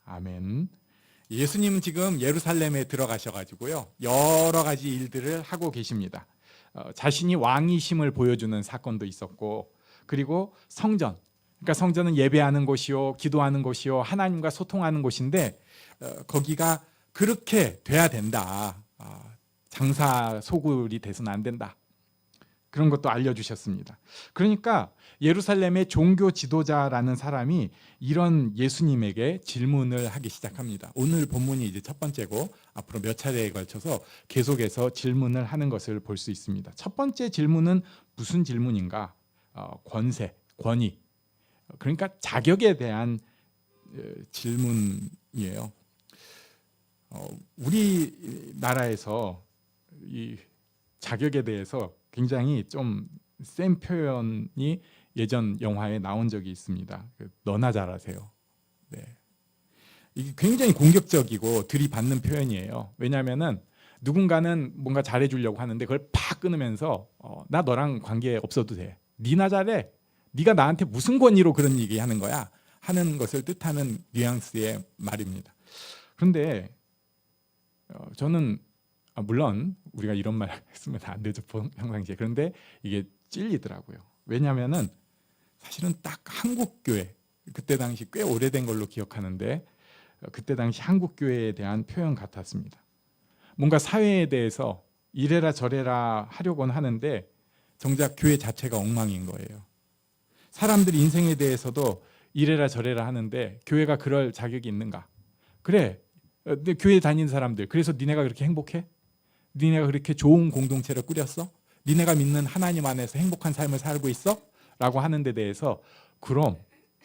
아멘. 예수님은 지금 예루살렘에 들어가셔가지고요, 여러 가지 일들을 하고 계십니다. 자신이 왕이심을 보여주는 사건도 있었고, 그리고 성전, 그러니까 성전은 예배하는 곳이요, 기도하는 곳이요, 하나님과 소통하는 곳인데 거기가 그렇게 돼야 된다. 장사 소굴이 돼서는 안 된다. 그런 것도 알려주셨습니다. 그러니까 예루살렘의 종교 지도자라는 사람이 이런 예수님에게 질문을 하기 시작합니다. 오늘 본문이 이제 첫 번째고 앞으로 몇 차례에 걸쳐서 계속해서 질문을 하는 것을 볼 수 있습니다. 첫 번째 질문은 무슨 질문인가? 권세, 권위, 그러니까 자격에 대한 질문이에요. 우리나라에서 이 자격에 대해서 굉장히 좀 센 표현이 예전 영화에 나온 적이 있습니다. 너나 잘하세요. 네. 이게 굉장히 공격적이고 들이받는 표현이에요. 왜냐하면은 누군가는 뭔가 잘해주려고 하는데 그걸 팍 끊으면서 나 너랑 관계 없어도 돼. 니나 잘해. 네가 나한테 무슨 권위로 그런 얘기하는 거야? 하는 것을 뜻하는 뉘앙스의 말입니다. 그런데 저는 물론 우리가 이런 말 했으면 안 되죠, 평상시에. 그런데 이게 찔리더라고요. 왜냐하면은 사실은 딱 한국교회, 그때 당시 꽤 오래된 걸로 기억하는데 그때 당시 한국교회에 대한 표현 같았습니다. 뭔가 사회에 대해서 이래라 저래라 하려고는 하는데 정작 교회 자체가 엉망인 거예요. 사람들이 인생에 대해서도 이래라 저래라 하는데 교회가 그럴 자격이 있는가? 그래, 근데 교회 다니는 사람들, 그래서 니네가 그렇게 행복해? 니네가 그렇게 좋은 공동체를 꾸렸어? 니네가 믿는 하나님 안에서 행복한 삶을 살고 있어? 라고 하는 데 대해서 그럼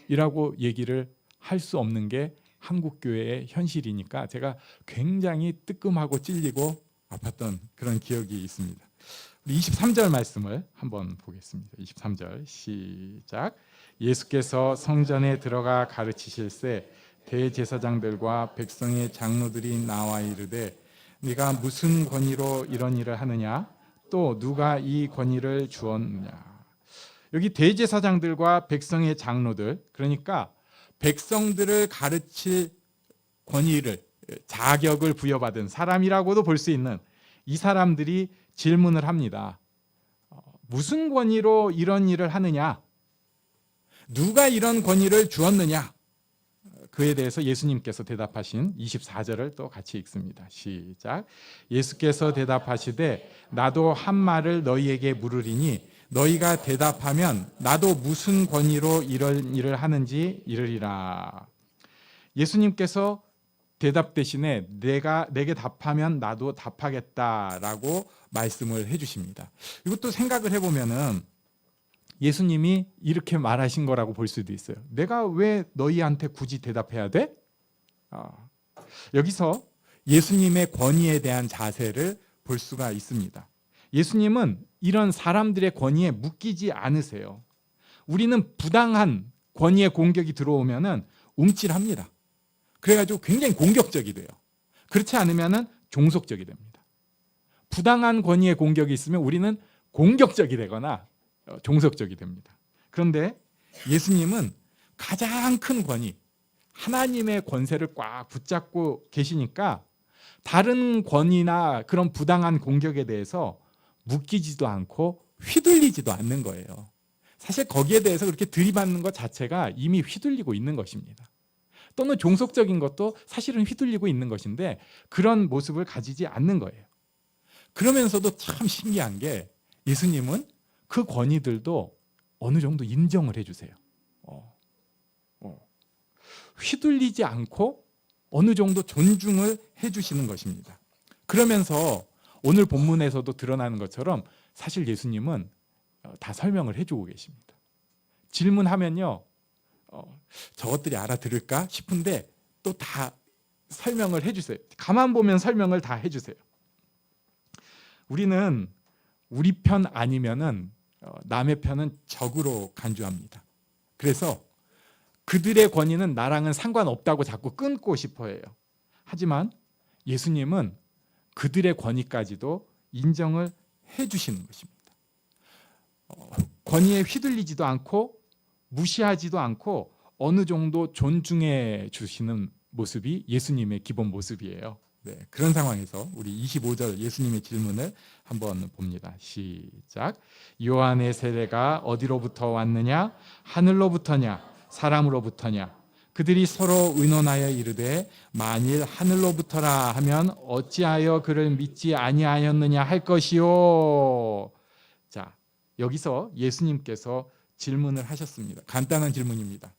이라고 얘기를 할 수 없는 게 한국교회의 현실이니까 제가 굉장히 뜨끔하고 찔리고 아팠던 그런 기억이 있습니다. 우리 23절 말씀을 한번 보겠습니다. 23절 시작. 예수께서 성전에 들어가 가르치실새 대제사장들과 백성의 장로들이 나와 이르되 네가 무슨 권위로 이런 일을 하느냐? 또 누가 이 권위를 주었느냐? 여기 대제사장들과 백성의 장로들, 그러니까 백성들을 가르칠 권위를, 자격을 부여받은 사람이라고도 볼 수 있는 이 사람들이 질문을 합니다. 무슨 권위로 이런 일을 하느냐? 누가 이런 권위를 주었느냐? 그에 대해서 예수님께서 대답하신 24절을 또 같이 읽습니다. 시작. 예수께서 대답하시되 나도 한 말을 너희에게 물으리니 너희가 대답하면 나도 무슨 권위로 이런 일을 하는지 이르리라. 예수님께서 대답 대신에 내게 답하면 나도 답하겠다라고 말씀을 해주십니다. 이것도 생각을 해보면은 예수님이 이렇게 말하신 거라고 볼 수도 있어요. 내가 왜 너희한테 굳이 대답해야 돼? 여기서 예수님의 권위에 대한 자세를 볼 수가 있습니다. 예수님은 이런 사람들의 권위에 묶이지 않으세요. 우리는 부당한 권위의 공격이 들어오면은 움찔합니다. 그래가지고 굉장히 공격적이 돼요. 그렇지 않으면은 종속적이 됩니다. 부당한 권위의 공격이 있으면 우리는 공격적이 되거나 종속적이 됩니다. 그런데 예수님은 가장 큰 권위, 하나님의 권세를 꽉 붙잡고 계시니까 다른 권위나 그런 부당한 공격에 대해서 묶이지도 않고 휘둘리지도 않는 거예요. 사실 거기에 대해서 그렇게 들이받는 것 자체가 이미 휘둘리고 있는 것입니다. 또는 종속적인 것도 사실은 휘둘리고 있는 것인데 그런 모습을 가지지 않는 거예요. 그러면서도 참 신기한 게 예수님은 그 권위들도 어느 정도 인정을 해주세요. 휘둘리지 않고 어느 정도 존중을 해주시는 것입니다. 그러면서 오늘 본문에서도 드러나는 것처럼 사실 예수님은 다 설명을 해주고 계십니다. 질문하면요, 저것들이 알아들을까 싶은데 또 다 설명을 해주세요. 가만 보면 설명을 다 해주세요. 우리는 우리 편 아니면은 남의 편은 적으로 간주합니다. 그래서 그들의 권위는 나랑은 상관없다고 자꾸 끊고 싶어 해요. 하지만 예수님은 그들의 권위까지도 인정을 해주시는 것입니다. 권위에 휘둘리지도 않고 무시하지도 않고 어느 정도 존중해 주시는 모습이 예수님의 기본 모습이에요. 네, 그런 상황에서 우리 25절 예수님의 질문을 한번 봅니다. 시작. 요한의 세례가 어디로부터 왔느냐? 하늘로부터냐? 사람으로부터냐? 그들이 서로 의논하여 이르되 만일 하늘로부터라 하면 어찌하여 그를 믿지 아니하였느냐 할 것이요. 자, 여기서 예수님께서 질문을 하셨습니다. 간단한 질문입니다.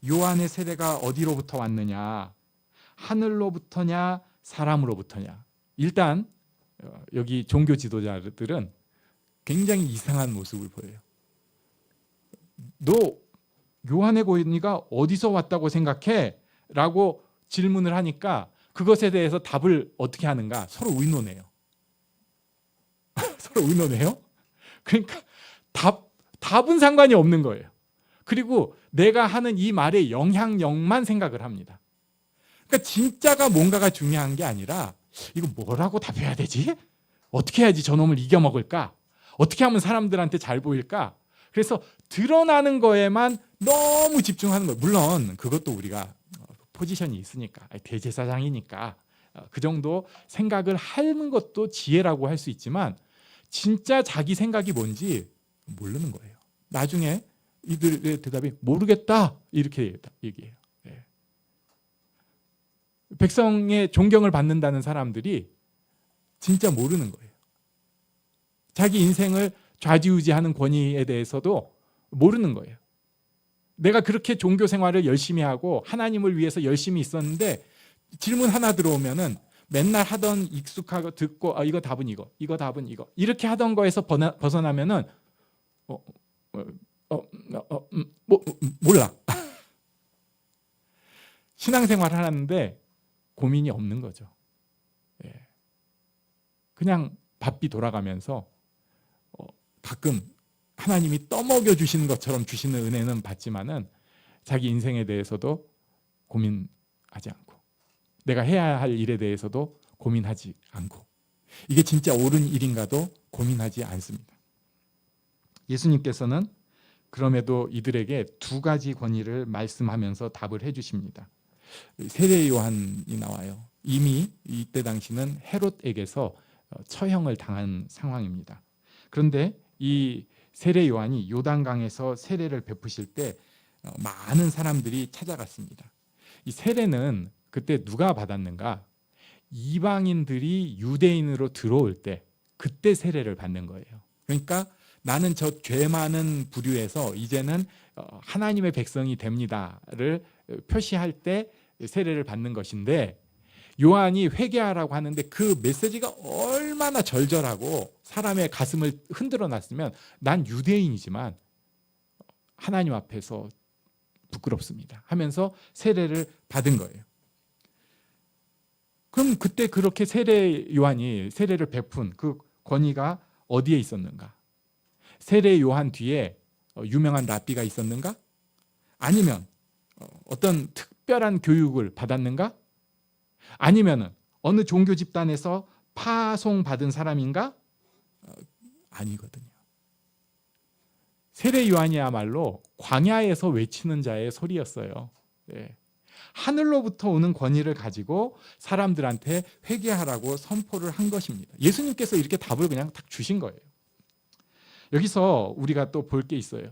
요한의 세례가 어디로부터 왔느냐? 하늘로부터냐? 사람으로부터냐? 일단 여기 종교 지도자들은 굉장히 이상한 모습을 보여요. 너 요한의 권위가 어디서 왔다고 생각해? 라고 질문을 하니까 그것에 대해서 답을 어떻게 하는가? 서로 의논해요. 서로 의논해요? 그러니까 답은 상관이 없는 거예요. 그리고 내가 하는 이 말의 영향력만 생각을 합니다. 그러니까 진짜가 뭔가가 중요한 게 아니라 이거 뭐라고 답해야 되지? 어떻게 해야지 저놈을 이겨먹을까? 어떻게 하면 사람들한테 잘 보일까? 그래서 드러나는 거에만 너무 집중하는 거예요. 물론 그것도 우리가 포지션이 있으니까, 대제사장이니까 그 정도 생각을 하는 것도 지혜라고 할 수 있지만 진짜 자기 생각이 뭔지 모르는 거예요. 나중에 이들의 대답이 모르겠다 이렇게 얘기해요. 네. 백성의 존경을 받는다는 사람들이 진짜 모르는 거예요. 자기 인생을 좌지우지하는 권위에 대해서도 모르는 거예요. 내가 그렇게 종교 생활을 열심히 하고 하나님을 위해서 열심히 있었는데 질문 하나 들어오면은 맨날 하던 익숙하고 듣고 이거 답은 이거 답은 이거 이렇게 하던 거에서 벗어나면은 몰라. 신앙생활 하는데 고민이 없는 거죠. 예. 그냥 바삐 돌아가면서 가끔 하나님이 떠먹여 주시는 것처럼 주시는 은혜는 받지만은 자기 인생에 대해서도 고민하지 않고 내가 해야 할 일에 대해서도 고민하지 않고 이게 진짜 옳은 일인가도 고민하지 않습니다. 예수님께서는 그럼에도 이들에게 두 가지 권위를 말씀하면서 답을 해주십니다. 세례 요한이 나와요. 이미 이때 당시는 헤롯에게서 처형을 당한 상황입니다. 그런데 이 세례 요한이 요단강에서 세례를 베푸실 때 많은 사람들이 찾아갔습니다. 이 세례는 그때 누가 받았는가? 이방인들이 유대인으로 들어올 때 그때 세례를 받는 거예요. 그러니까 나는 저 죄 많은 부류에서 이제는 하나님의 백성이 됩니다를 표시할 때 세례를 받는 것인데 요한이 회개하라고 하는데 그 메시지가 얼마나 절절하고 사람의 가슴을 흔들어 놨으면 난 유대인이지만 하나님 앞에서 부끄럽습니다 하면서 세례를 받은 거예요. 그럼 그때 그렇게 세례 요한이 세례를 베푼 그 권위가 어디에 있었는가? 세례 요한 뒤에 유명한 랍비가 있었는가? 아니면 어떤 특별한 교육을 받았는가? 아니면 어느 종교 집단에서 파송받은 사람인가? 아니거든요. 세례 요한이야말로 광야에서 외치는 자의 소리였어요. 네. 하늘로부터 오는 권위를 가지고 사람들한테 회개하라고 선포를 한 것입니다. 예수님께서 이렇게 답을 그냥 딱 주신 거예요. 여기서 우리가 또 볼 게 있어요.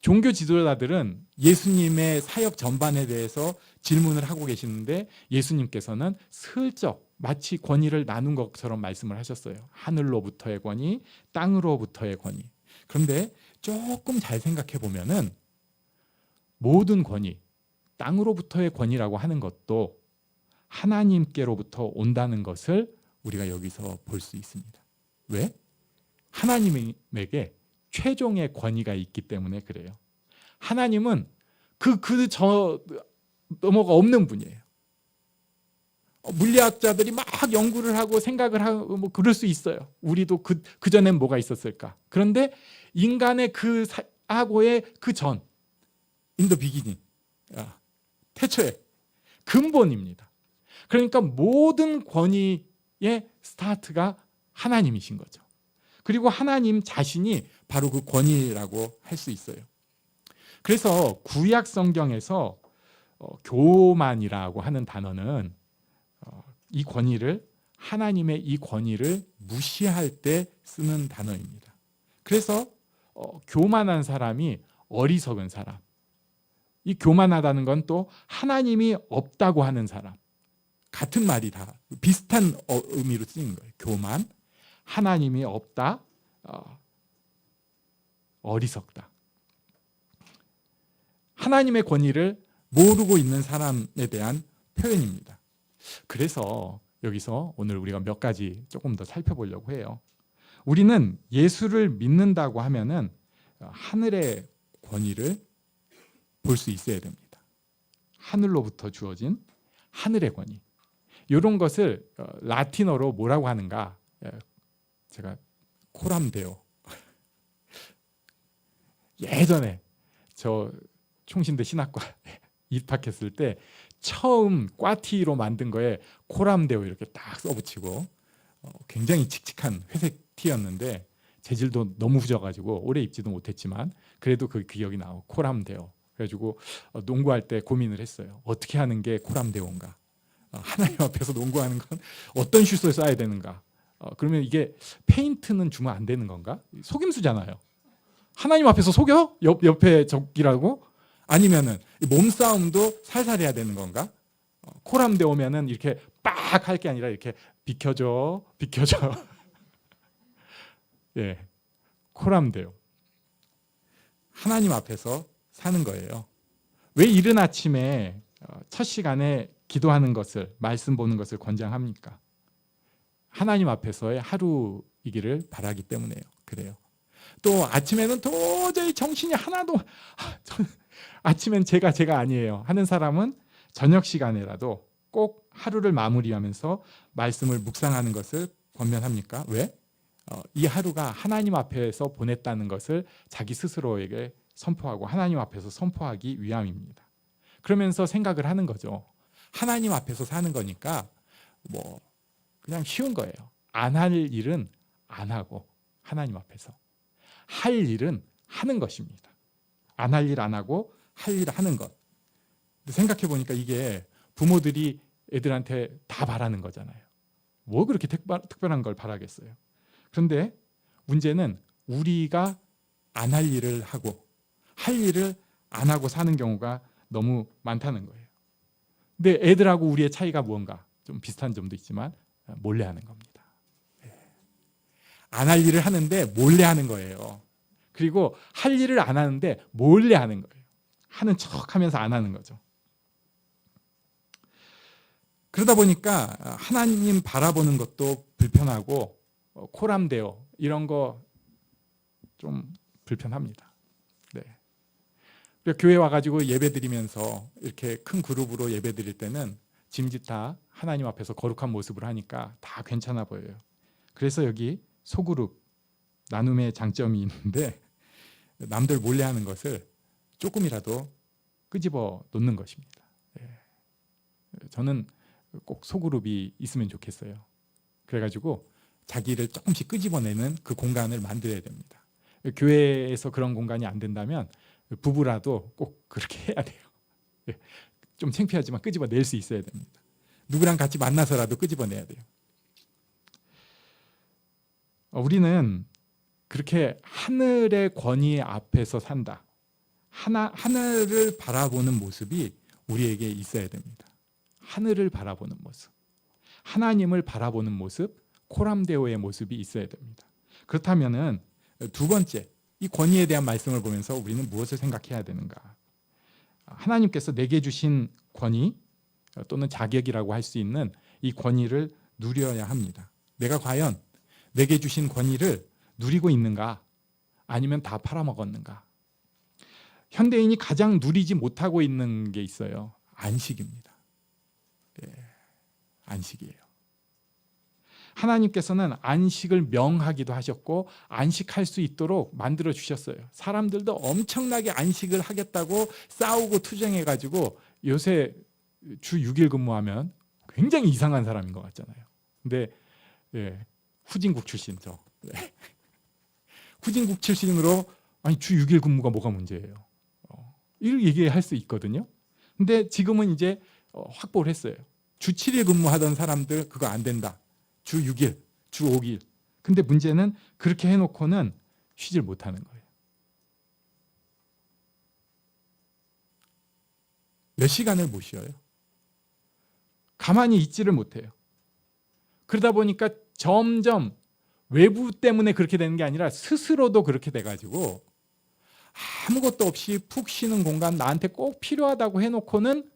종교 지도자들은 예수님의 사역 전반에 대해서 질문을 하고 계시는데 예수님께서는 슬쩍 마치 권위를 나눈 것처럼 말씀을 하셨어요. 하늘로부터의 권위, 땅으로부터의 권위. 그런데 조금 잘 생각해 보면은 모든 권위, 땅으로부터의 권위라고 하는 것도 하나님께로부터 온다는 것을 우리가 여기서 볼 수 있습니다. 왜? 하나님에게 최종의 권위가 있기 때문에 그래요. 하나님은 넘어가 없는 분이에요. 물리학자들이 막 연구를 하고 생각을 하고 뭐 그럴 수 있어요. 우리도 그 전엔 뭐가 있었을까? 그런데 인간의 그 사고의 그 전, in the beginning, 태초의 근본입니다. 그러니까 모든 권위의 스타트가 하나님이신 거죠. 그리고 하나님 자신이 바로 그 권위라고 할 수 있어요. 그래서 구약 성경에서 교만이라고 하는 단어는 이 권위를 하나님의 이 권위를 무시할 때 쓰는 단어입니다. 그래서 교만한 사람이 어리석은 사람, 이 교만하다는 건 또 하나님이 없다고 하는 사람, 같은 말이 다 비슷한 의미로 쓰이는 거예요. 교만, 하나님이 없다, 어리석다. 하나님의 권위를 모르고 있는 사람에 대한 표현입니다. 그래서 여기서 오늘 우리가 몇 가지 조금 더 살펴보려고 해요. 우리는 예수를 믿는다고 하면은 하늘의 권위를 볼 수 있어야 됩니다. 하늘로부터 주어진 하늘의 권위. 이런 것을 라틴어로 뭐라고 하는가? 제가 코람데오. 예전에 저 총신대 신학과 입학했을 때 처음 꽈티로 만든 거에 코람데오 이렇게 딱 써붙이고 굉장히 칙칙한 회색 티였는데 재질도 너무 후져가지고 오래 입지도 못했지만 그래도 그 기억이 나고 코람데오. 그래가지고 농구할 때 고민을 했어요. 어떻게 하는 게 코람데오인가? 하나님 앞에서 농구하는 건 어떤 슛을 쏴야 되는가? 그러면 이게 페인트는 주면 안 되는 건가? 속임수잖아요. 하나님 앞에서 속여? 옆에 적기라고? 아니면은 몸싸움도 살살 해야 되는 건가? 코람데 오면은 이렇게 빡 할 게 아니라 이렇게 비켜줘. 예, 코람데요. 하나님 앞에서 사는 거예요. 왜 이른 아침에 첫 시간에 기도하는 것을, 말씀 보는 것을 권장합니까? 하나님 앞에서의 하루이기를 바라기 때문에요. 그래요. 또 아침에는 도저히 정신이 하나도 아침엔 제가 아니에요 하는 사람은 저녁 시간에라도 꼭 하루를 마무리하면서 말씀을 묵상하는 것을 권면합니까? 왜? 이 하루가 하나님 앞에서 보냈다는 것을 자기 스스로에게 선포하고 하나님 앞에서 선포하기 위함입니다. 그러면서 생각을 하는 거죠. 하나님 앞에서 사는 거니까 뭐 그냥 쉬운 거예요. 안 할 일은 안 하고 하나님 앞에서 할 일은 하는 것입니다. 안 할 일 안 하고 할 일 하는 것. 생각해 보니까 이게 부모들이 애들한테 다 바라는 거잖아요. 뭐 그렇게 특별한 걸 바라겠어요. 그런데 문제는 우리가 안 할 일을 하고 할 일을 안 하고 사는 경우가 너무 많다는 거예요. 근데 애들하고 우리의 차이가 뭔가 좀 비슷한 점도 있지만 몰래 하는 겁니다. 안 할 일을 하는데 몰래 하는 거예요. 그리고 할 일을 안 하는데 몰래 하는 거예요. 하는 척하면서 안 하는 거죠. 그러다 보니까 하나님 바라보는 것도 불편하고 코람데오 이런 거 좀 불편합니다. 네. 교회 와가지고 예배드리면서 이렇게 큰 그룹으로 예배드릴 때는 짐짓 다 하나님 앞에서 거룩한 모습을 하니까 다 괜찮아 보여요. 그래서 여기 소그룹 나눔의 장점이 있는데 남들 몰래 하는 것을 조금이라도 끄집어 놓는 것입니다. 저는 꼭 소그룹이 있으면 좋겠어요. 그래가지고 자기를 조금씩 끄집어내는 그 공간을 만들어야 됩니다. 교회에서 그런 공간이 안 된다면 부부라도 꼭 그렇게 해야 돼요. 좀 창피하지만 끄집어낼 수 있어야 됩니다. 누구랑 같이 만나서라도 끄집어내야 돼요. 우리는 그렇게 하늘의 권위 앞에서 산다. 하늘을 바라보는 모습이 우리에게 있어야 됩니다. 하늘을 바라보는 모습, 하나님을 바라보는 모습, 코람데오의 모습이 있어야 됩니다. 그렇다면은 두 번째, 이 권위에 대한 말씀을 보면서 우리는 무엇을 생각해야 되는가? 하나님께서 내게 주신 권위 또는 자격이라고 할 수 있는 이 권위를 누려야 합니다. 내가 과연 내게 주신 권위를 누리고 있는가? 아니면 다 팔아먹었는가? 현대인이 가장 누리지 못하고 있는 게 있어요. 안식입니다. 안식이에요. 하나님께서는 안식을 명하기도 하셨고 안식할 수 있도록 만들어 주셨어요. 사람들도 엄청나게 안식을 하겠다고 싸우고 투쟁해가지고 요새 주 6일 근무하면 굉장히 이상한 사람인 것 같잖아요. 근데 후진국 출신 후진국 출신으로 아니 주 6일 근무가 뭐가 문제예요? 이렇게 얘기할 수 있거든요. 근데 지금은 이제 확보를 했어요. 주 7일 근무하던 사람들 그거 안 된다. 주 6일, 주 5일. 근데 문제는 그렇게 해놓고는 쉬질 못하는 거예요. 몇 시간을 못 쉬어요. 가만히 있지를 못해요. 그러다 보니까 점점 외부 때문에 그렇게 되는 게 아니라 스스로도 그렇게 돼가지고 아무것도 없이 푹 쉬는 공간 나한테 꼭 필요하다고 해놓고는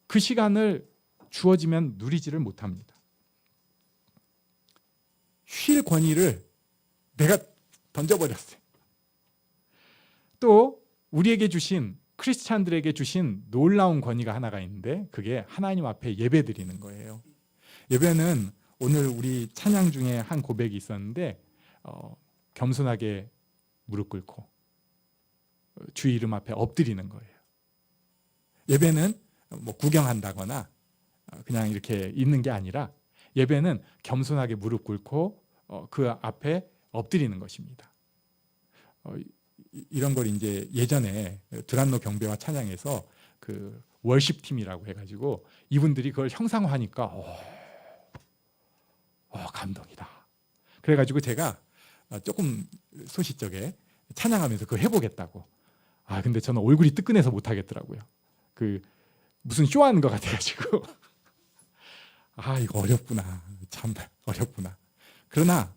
그 시간을 주어지면 누리지를 못합니다. 쉴 권위를 내가 던져버렸어요. 또 우리에게 주신 크리스찬들에게 주신 놀라운 권위가 하나가 있는데 그게 하나님 앞에 예배드리는 거예요. 예배는 오늘 우리 찬양 중에 한 고백이 있었는데 겸손하게 무릎 꿇고 주 이름 앞에 엎드리는 거예요. 예배는 뭐 구경한다거나 그냥 이렇게 있는 게 아니라 예배는 겸손하게 무릎 꿇고 그 앞에 엎드리는 것입니다. 이런 걸 이제 예전에 드란노 경배와 찬양에서 그 월십 팀이라고 해가지고 이분들이 그걸 형상화하니까 감동이다. 그래가지고 제가 조금 소시적에 찬양하면서 그거 해보겠다고. 근데 저는 얼굴이 뜨끈해서 못하겠더라고요. 그 무슨 쇼하는 것 같아가지고 이거 어렵구나. 참 어렵구나. 그러나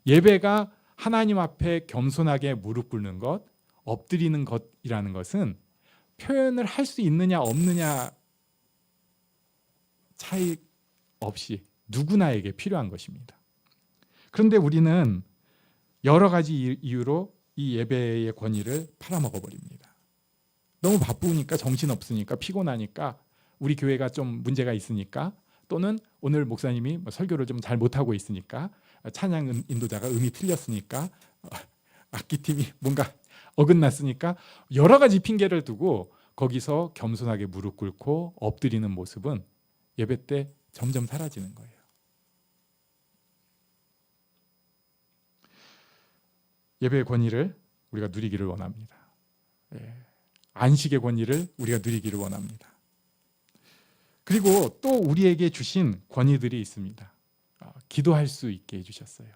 예배가 하나님 앞에 겸손하게 무릎 꿇는 것, 엎드리는 것이라는 것은 표현을 할 수 있느냐 없느냐 차이 없이 누구나에게 필요한 것입니다. 그런데 우리는 여러 가지 이유로 이 예배의 권위를 팔아먹어버립니다. 너무 바쁘니까 정신없으니까 피곤하니까 우리 교회가 좀 문제가 있으니까 또는 오늘 목사님이 설교를 좀 잘 못하고 있으니까 찬양 인도자가 음이 틀렸으니까 악기팀이 뭔가 어긋났으니까 여러 가지 핑계를 두고 거기서 겸손하게 무릎 꿇고 엎드리는 모습은 예배 때 점점 사라지는 거예요. 예배의 권위를 우리가 누리기를 원합니다. 안식의 권위를 우리가 누리기를 원합니다. 그리고 또 우리에게 주신 권위들이 있습니다. 기도할 수 있게 해주셨어요.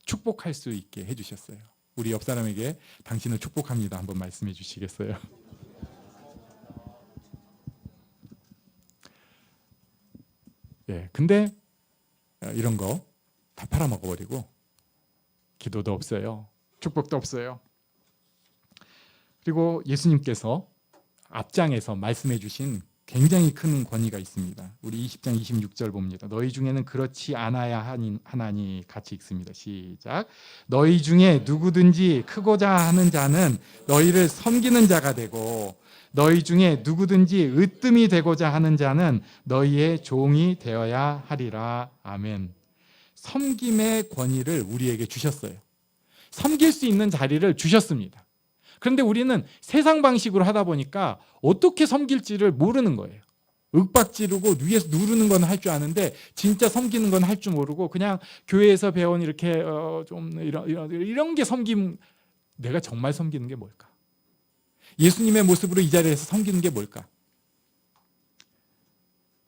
축복할 수 있게 해주셨어요. 우리 옆 사람에게 당신을 축복합니다. 한번 말씀해 주시겠어요? 근데 이런 거 다 팔아먹어버리고 기도도 없어요. 축복도 없어요. 그리고 예수님께서 앞장에서 말씀해 주신 굉장히 큰 권위가 있습니다. 우리 20장 26절 봅니다. 너희 중에는 그렇지 않아야 하나니 같이 읽습니다. 시작. 너희 중에 누구든지 크고자 하는 자는 너희를 섬기는 자가 되고 너희 중에 누구든지 으뜸이 되고자 하는 자는 너희의 종이 되어야 하리라. 아멘. 섬김의 권위를 우리에게 주셨어요. 섬길 수 있는 자리를 주셨습니다. 그런데 우리는 세상 방식으로 하다 보니까 어떻게 섬길지를 모르는 거예요. 윽박지르고 위에서 누르는 건 할 줄 아는데 진짜 섬기는 건 할 줄 모르고 그냥 교회에서 배운 이렇게 좀 이런 게 섬김. 내가 정말 섬기는 게 뭘까? 예수님의 모습으로 이 자리에서 섬기는 게 뭘까?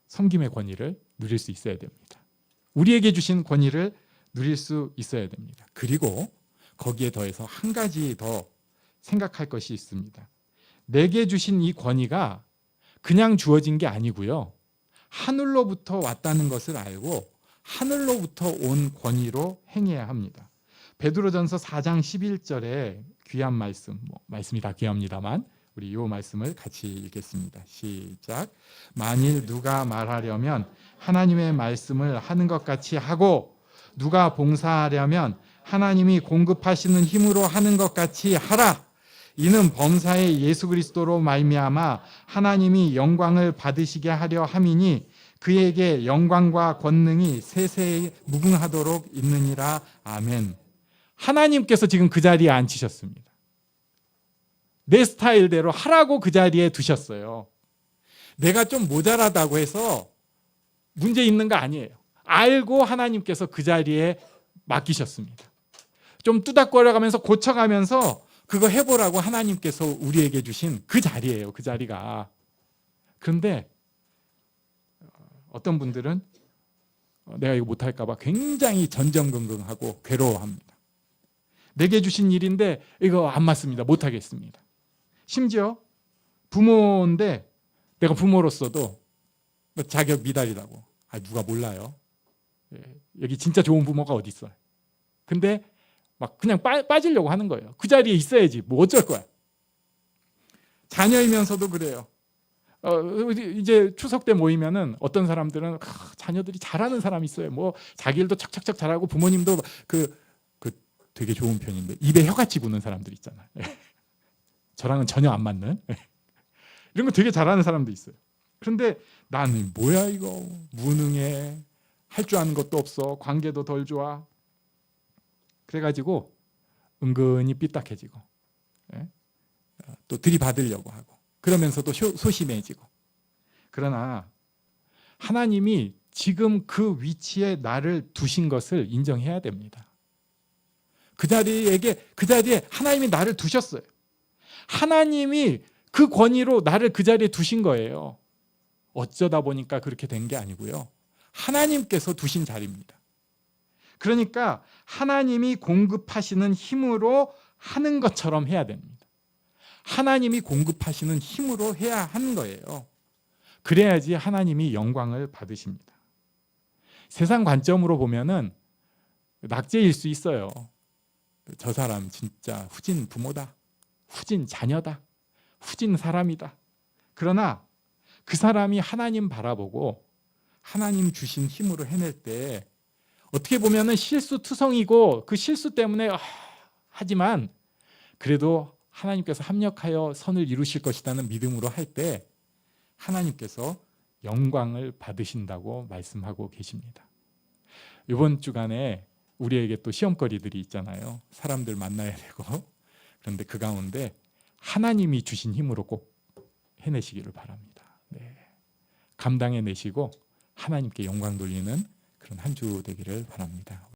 섬김의 권위를 누릴 수 있어야 됩니다. 우리에게 주신 권위를 누릴 수 있어야 됩니다. 그리고 거기에 더해서 한 가지 더 생각할 것이 있습니다. 내게 주신 이 권위가 그냥 주어진 게 아니고요. 하늘로부터 왔다는 것을 알고 하늘로부터 온 권위로 행해야 합니다. 베드로전서 4장 11절에 귀한 말씀, 말씀이 다 귀합니다만 우리 이 말씀을 같이 읽겠습니다. 시작. 만일 누가 말하려면 하나님의 말씀을 하는 것 같이 하고 누가 봉사하려면 하나님이 공급하시는 힘으로 하는 것 같이 하라. 이는 범사의 예수 그리스도로 말미암아 하나님이 영광을 받으시게 하려 함이니 그에게 영광과 권능이 세세에 무궁하도록 있느니라. 아멘. 하나님께서 지금 그 자리에 앉히셨습니다. 내 스타일대로 하라고 그 자리에 두셨어요. 내가 좀 모자라다고 해서 문제 있는 거 아니에요. 알고 하나님께서 그 자리에 맡기셨습니다. 좀 뚜닥거려가면서 고쳐가면서 그거 해보라고 하나님께서 우리에게 주신 그 자리예요. 그 자리가. 그런데 어떤 분들은 내가 이거 못할까 봐 굉장히 전전긍긍하고 괴로워합니다. 내게 주신 일인데 이거 안 맞습니다. 못하겠습니다. 심지어 부모인데 내가 부모로서도 자격 미달이라고. 누가 몰라요. 여기 진짜 좋은 부모가 어디 있어요. 근데 막 그냥 빠지려고 하는 거예요. 그 자리에 있어야지. 뭐 어쩔 거야. 자녀이면서도 그래요. 이제 추석 때 모이면은 어떤 사람들은 자녀들이 잘하는 사람이 있어요. 뭐 자기 일도 착착착 잘하고 부모님도 그 되게 좋은 편인데 입에 혀같이 구는 사람들 있잖아요. 저랑은 전혀 안 맞는 이런 거 되게 잘하는 사람도 있어요. 그런데 나는 뭐야 이거 무능해. 할 줄 아는 것도 없어. 관계도 덜 좋아. 그래가지고 은근히 삐딱해지고 또 들이받으려고 하고 그러면서도 소심해지고. 그러나 하나님이 지금 그 위치에 나를 두신 것을 인정해야 됩니다. 그 자리에 하나님이 나를 두셨어요. 하나님이 그 권위로 나를 그 자리에 두신 거예요. 어쩌다 보니까 그렇게 된 게 아니고요. 하나님께서 두신 자리입니다. 그러니까 하나님이 공급하시는 힘으로 하는 것처럼 해야 됩니다. 하나님이 공급하시는 힘으로 해야 하는 거예요. 그래야지 하나님이 영광을 받으십니다. 세상 관점으로 보면은 낙제일 수 있어요. 저 사람 진짜 후진 부모다. 후진 자녀다. 후진 사람이다. 그러나 그 사람이 하나님 바라보고 하나님 주신 힘으로 해낼 때 어떻게 보면은 실수투성이고 그 실수 때문에 하지만 그래도 하나님께서 합력하여 선을 이루실 것이라는 믿음으로 할 때 하나님께서 영광을 받으신다고 말씀하고 계십니다. 이번 주간에 우리에게 또 시험거리들이 있잖아요. 사람들 만나야 되고. 그런데 그 가운데 하나님이 주신 힘으로 꼭 해내시기를 바랍니다. 감당해내시고 하나님께 영광 돌리는 그런 한 주 되기를 바랍니다.